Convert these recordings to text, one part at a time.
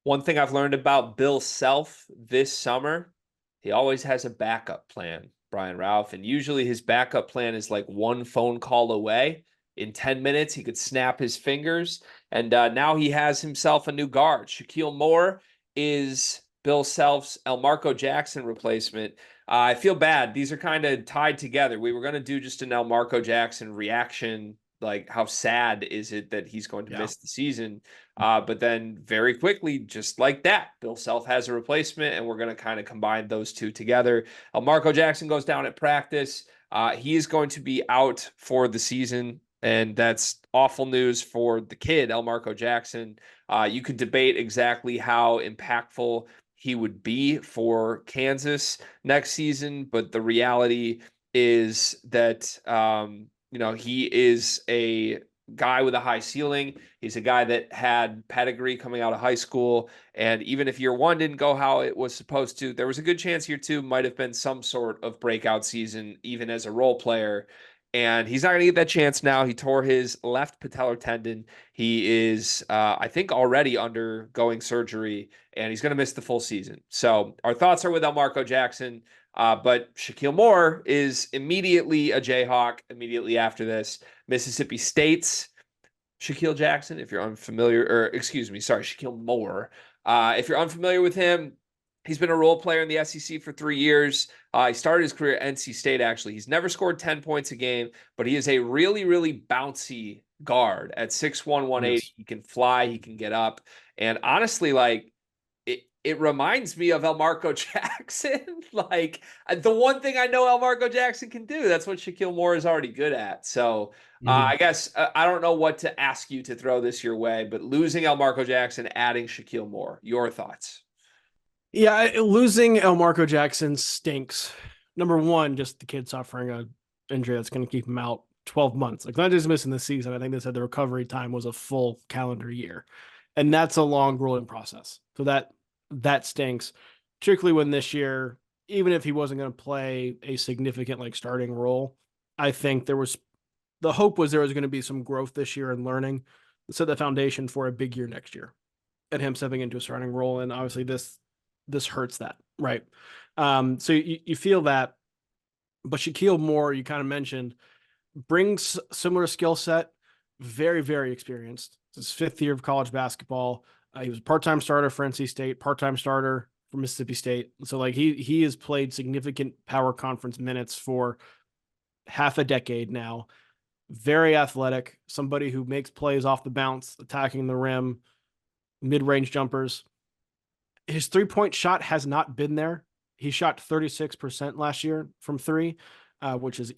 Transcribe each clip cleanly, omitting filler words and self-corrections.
One thing I've learned about Bill Self this summer, he always has a backup plan, Brian Ralph. And usually his backup plan is like one phone call away. In 10 minutes, he could snap his fingers. And now he has himself a new guard. Shakeel Moore is Bill Self's Elmarko Jackson replacement. I feel bad. These are kind of tied together. We were going to do just an Elmarko Jackson reaction. Like, how sad is it that he's going to Yeah. miss the season? But then very quickly, just like that, Bill Self has a replacement, and we're going to kind of combine those two together. Marco Jackson goes down at practice. He is going to be out for the season, and that's awful news for the kid, Elmarko Jackson. You could debate exactly how impactful he would be for Kansas next season, but the reality is that he is a guy with a high ceiling. He's a guy that had pedigree coming out of high school. And even if year one didn't go how it was supposed to, there was a good chance year two might have been some sort of breakout season, even as a role player. And he's not going to get that chance now. He tore his left patellar tendon. He is, I think, already undergoing surgery, and he's going to miss the full season. So our thoughts are with Elmarko Jackson. But Shakeel Moore is immediately a Jayhawk immediately after this. Mississippi State's Shaquille Jackson, if you're unfamiliar, or excuse me, sorry, Shakeel Moore. If you're unfamiliar with him, he's been a role player in the SEC for 3 years. He started his career at NC State, actually. He's never scored 10 points a game, but he is a really, really bouncy guard at 6'1", 180. Yes. He can fly, he can get up. And honestly, like, it reminds me of Elmarko Jackson. Like, the one thing I know Elmarko Jackson can do, that's what Shakeel Moore is already good at. So Mhm. I guess I don't know what to ask you to throw this your way, but losing Elmarko Jackson, adding Shakeel Moore, your thoughts? Yeah, losing Elmarko Jackson stinks. Number one, just the kid suffering a injury that's going to keep him out 12 months. Like, not just missing the season. I think they said the recovery time was a full calendar year, and that's a long, grueling process. So that stinks, particularly when this year, even if he wasn't going to play a significant like starting role, I think the hope was there was going to be some growth this year and learning to set the foundation for a big year next year and him stepping into a starting role. And obviously this hurts that, right? So you feel that, but Shaquille Moore, you kind of mentioned, brings similar skill set, very, very experienced. It's his fifth year of college basketball. He was a part-time starter for NC State, part-time starter for Mississippi State. So like he has played significant power conference minutes for half a decade now. Very athletic, somebody who makes plays off the bounce, attacking the rim, mid-range jumpers. His three-point shot has not been there. He shot 36% last year from three, which is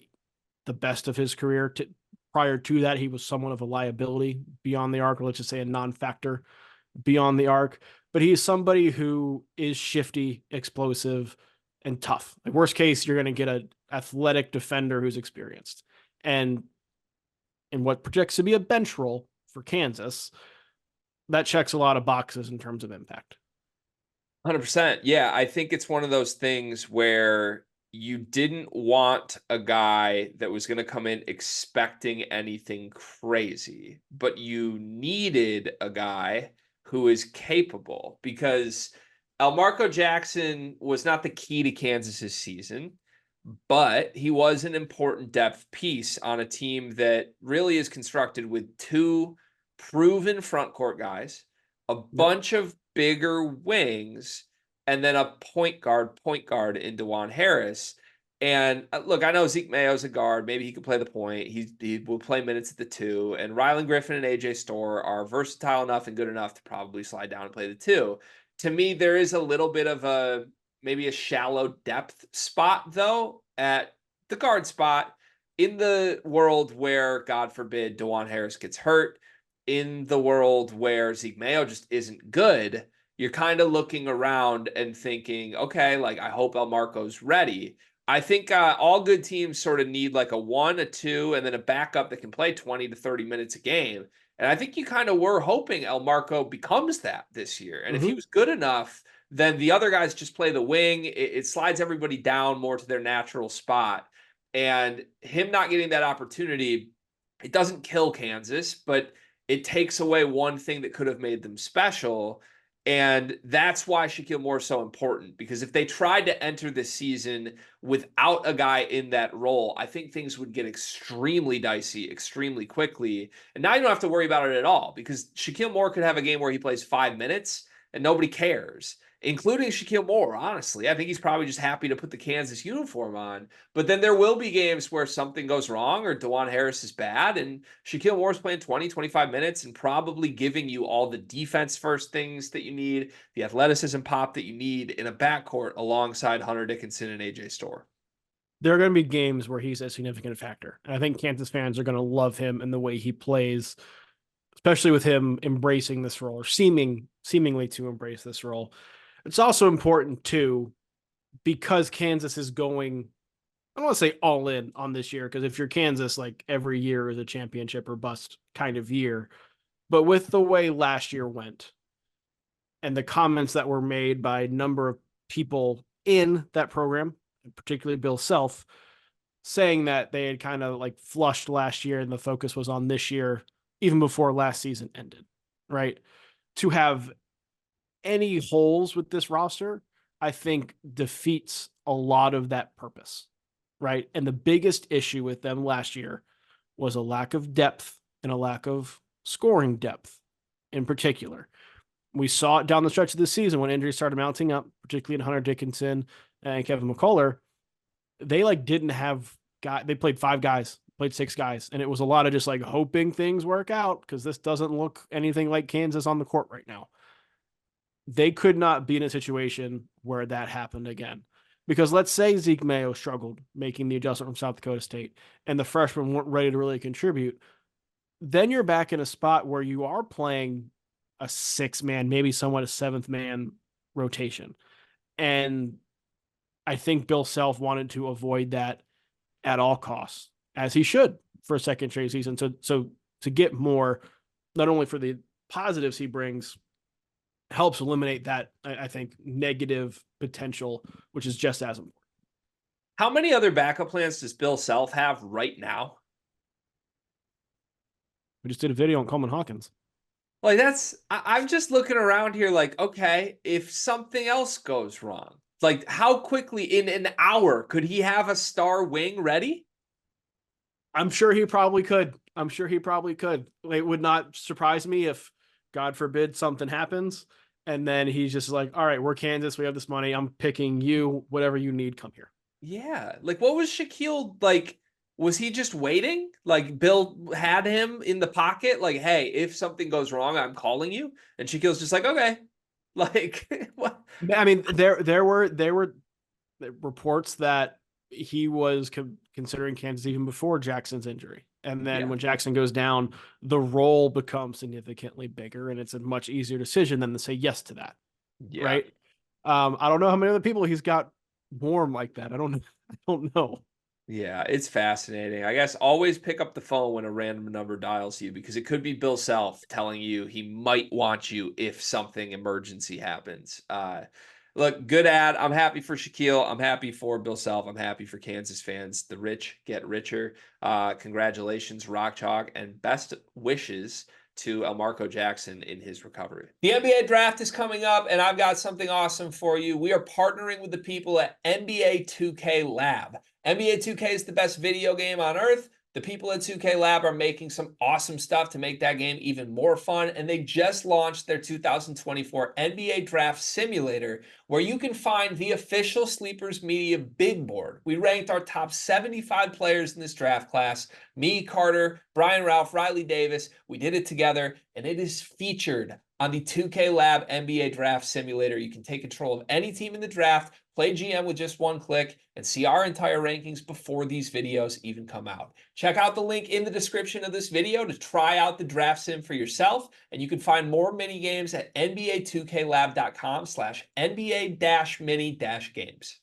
the best of his career. Prior to that, he was somewhat of a liability beyond the arc, or let's just say a non-factor beyond the arc. But he's somebody who is shifty, explosive, and tough. Like, worst case, you're going to get an athletic defender who's experienced. And in what projects to be a bench role for Kansas, that checks a lot of boxes in terms of impact. 100%. Yeah, I think it's one of those things where you didn't want a guy that was going to come in expecting anything crazy, but you needed a guy who is capable, because Elmarko Jackson was not the key to Kansas's season, but he was an important depth piece on a team that really is constructed with two proven front court guys, a Yep. bunch of bigger wings, and then a point guard in DeJuan Harris. And look, I know Zeke Mayo's a guard. Maybe he could play the point. He will play minutes at the two. And Rylan Griffin and AJ Storr are versatile enough and good enough to probably slide down and play the two. To me, there is a little bit of maybe a shallow depth spot, though, at the guard spot in the world where, God forbid, DeJuan Harris gets hurt, in the world where Zeke Mayo just isn't good. You're kind of looking around and thinking, okay, like, I hope Elmarko's ready. I think all good teams sort of need like a 1, a 2, and then a backup that can play 20 to 30 minutes a game. And I think you kind of were hoping Elmarko becomes that this year. And if he Mm-hmm. was good enough, then the other guys just play the wing. It slides everybody down more to their natural spot. And him not getting that opportunity, it doesn't kill Kansas, but it takes away one thing that could have made them special. And that's why Shaquille Moore is so important, because if they tried to enter this season without a guy in that role, I think things would get extremely dicey extremely quickly. And now you don't have to worry about it at all, because Shaquille Moore could have a game where he plays 5 minutes and nobody cares, including Shaquille Moore. Honestly, I think he's probably just happy to put the Kansas uniform on. But then there will be games where something goes wrong or DeJuan Harris is bad, and Shaquille Moore's playing 20, 25 minutes and probably giving you all the defense first things that you need, the athleticism pop that you need in a backcourt alongside Hunter Dickinson and AJ Storr. There are going to be games where he's a significant factor. And I think Kansas fans are going to love him and the way he plays, especially with him embracing this role or seemingly to embrace this role. It's also important too, because Kansas is going, I don't want to say all in on this year, because if you're Kansas, like every year is a championship or bust kind of year. But with the way last year went and the comments that were made by a number of people in that program, particularly Bill Self, saying that they had kind of like flushed last year and the focus was on this year, even before last season ended, right? To have any holes with this roster, I think defeats a lot of that purpose, right? And the biggest issue with them last year was a lack of depth and a lack of scoring depth in particular. We saw it down the stretch of the season when injuries started mounting up, particularly in Hunter Dickinson and Kevin McCullough. They like didn't have guy. They played 5 guys, played 6 guys, and it was a lot of just like hoping things work out, because this doesn't look anything like Kansas on the court right now. They could not be in a situation where that happened again. Because let's say Zeke Mayo struggled making the adjustment from South Dakota State and the freshmen weren't ready to really contribute. Then you're back in a spot where you are playing a 6-man, maybe somewhat a 7th-man rotation. And I think Bill Self wanted to avoid that at all costs, as he should for a second straight season. So to get more, not only for the positives he brings, helps eliminate that, I think, negative potential, which is just as important. How many other backup plans does Bill Self have right now? We just did a video on Coleman Hawkins. Like I'm just looking around here like, okay, if something else goes wrong, like how quickly in an hour could he have a star wing ready? I'm sure he probably could. It would not surprise me if, God forbid, something happens. And then he's just like, all right, we're Kansas. We have this money. I'm picking you. Whatever you need, come here. Yeah. Like, what was Shaquille like? Was he just waiting? Like, Bill had him in the pocket, like, hey, if something goes wrong, I'm calling you. And Shaquille's just like, okay. Like, what? I mean, there were reports that he was considering Kansas even before Jackson's injury. And then when Jackson goes down, the role becomes significantly bigger, and it's a much easier decision than to say yes to that. Yeah. Right. I don't know how many other people he's got warm like that. I don't know. Yeah, it's fascinating. I guess always pick up the phone when a random number dials you, because it could be Bill Self telling you he might want you if something emergency happens. Look, good ad. I'm happy for Shaquille. I'm happy for Bill Self. I'm happy for Kansas fans. The rich get richer. Congratulations, Rock Chalk, and best wishes to Elmarko Jackson in his recovery. The NBA draft is coming up, and I've got something awesome for you. We are partnering with the people at NBA 2K Lab. NBA 2K is the best video game on earth. The people at 2K Lab are making some awesome stuff to make that game even more fun, and they just launched their 2024 NBA Draft Simulator, where you can find the official Sleepers Media big board. We ranked our top 75 players in this draft class. Me, Carter, Brian Ralph, Riley Davis. We did it together, and it is featured on the 2K Lab NBA Draft Simulator. You can take control of any team in the draft, play GM with just one click, and see our entire rankings before these videos even come out. Check out the link in the description of this video to try out the draft sim for yourself, and you can find more mini games at nba2klab.com/NBA-mini-games.